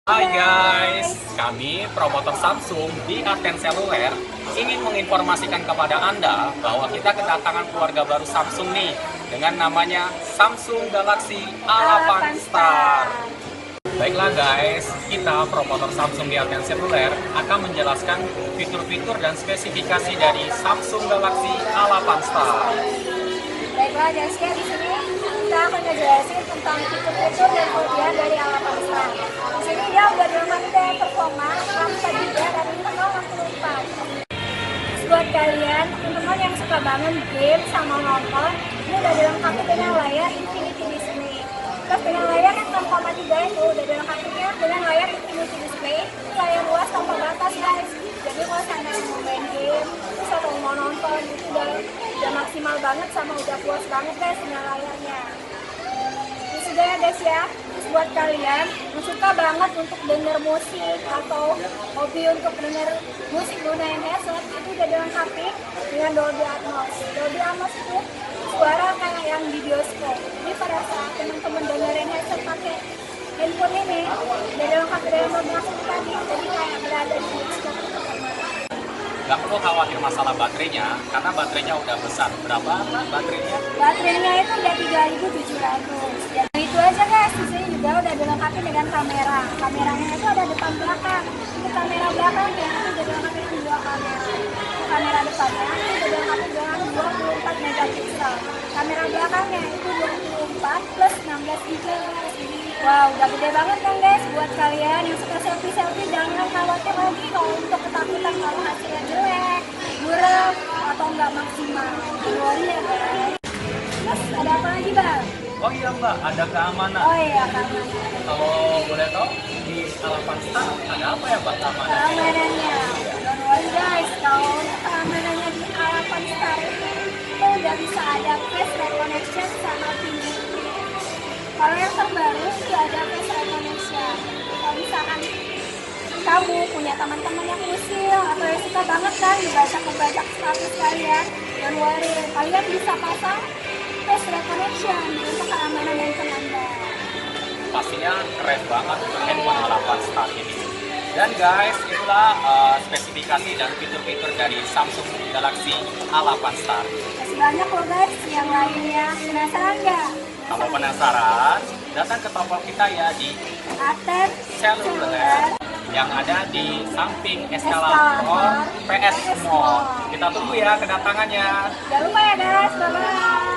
Hai guys, kami promotor Samsung di Aten Seluler ingin menginformasikan kepada Anda bahwa kita kedatangan keluarga baru Samsung nih dengan namanya Samsung Galaxy A8 Star. Baiklah guys, kita promotor Samsung di Aten Seluler akan menjelaskan fitur-fitur dan spesifikasi dari Samsung Galaxy A8 Star. Baiklah guys, ya di sini kita akan ngejelasin tentang fitur-fitur dan kelebihan dari A8 Star. Di sini dia udah dilengkapi dengan performa RAM 4 GB dan internal 64. Buat kalian teman-teman yang suka banget game sama nonton, ini udah dilengkapi dengan layar Infinity Display. Terus dengan layar yang 6,3 itu udah dilengkapinya dengan layar Infinity Display, layar luas tanpa batas guys. Jadi kalau seandainya mau main game, terus atau mau nonton, itu udah maksimal banget sama udah puas banget guys dengan layarnya. Ini sudah ya guys ya. Terus buat kalian yang suka banget untuk denger musik atau hobi untuk denger musik gunain headset, itu udah dilengkapi dengan Dolby Atmos. Dolby Atmos itu suara kayak yang di bioskop. Jadi pada saat teman-teman dengerin headset pakai handphone ini, udah dilengkapi dengan Dolby Atmos tadi. Jadi kayak berada di bioskop. Gak perlu khawatir masalah baterainya, karena baterainya udah besar. Berapa baterainya? Baterainya itu udah 3700. Dan itu aja guys, di sini juga udah dilengkapi dengan kamera. Kameranya itu ada depan belakang. Ini kamera belakangnya itu udah dilengkapi dengan dua kamera. Kamera depannya itu udah dilengkapi dengan 24 megapiksel. Kamera belakangnya itu 24 plus 16 pixel guys. Wow, udah gede banget kan guys. Buat kalian yang suka selfie-selfie, jangan khawatir lagi kalau untuk ketakutan kalau hasilnya jelek, buram, atau nggak maksimal. Worry ya guys. Terus ada apa lagi bang? Oh iya mbak, ada keamanan. Oh iya, keamanan. Kalau boleh tahu di A8 Star ada apa ya mbak keamanan? Keamanannya, don't worry guys, kalau keamanannya di A8 Star itu udah bisa ada face recognition sama fingerprint. Kalau yang terbaru itu ada face recognition. Kalau misalkan kamu punya teman-teman yang usil atau yang suka banget kan ngebajak status kalian, don't worry, kalian bisa pasang face recognition untuk keamanan handphone Anda. Pastinya keren banget handphone A8 Star ini. Dan guys, itulah spesifikasi dan fitur-fitur dari Samsung Galaxy A8 Star. Masih banyak loh guys yang lainnya, penasaran nggak? Kalau penasaran, datang ke toko kita ya di Aten Seluler yang ada di samping eskalator PS Mall. Kita tunggu ya kedatangannya. Jangan lupa ya guys, bye-bye.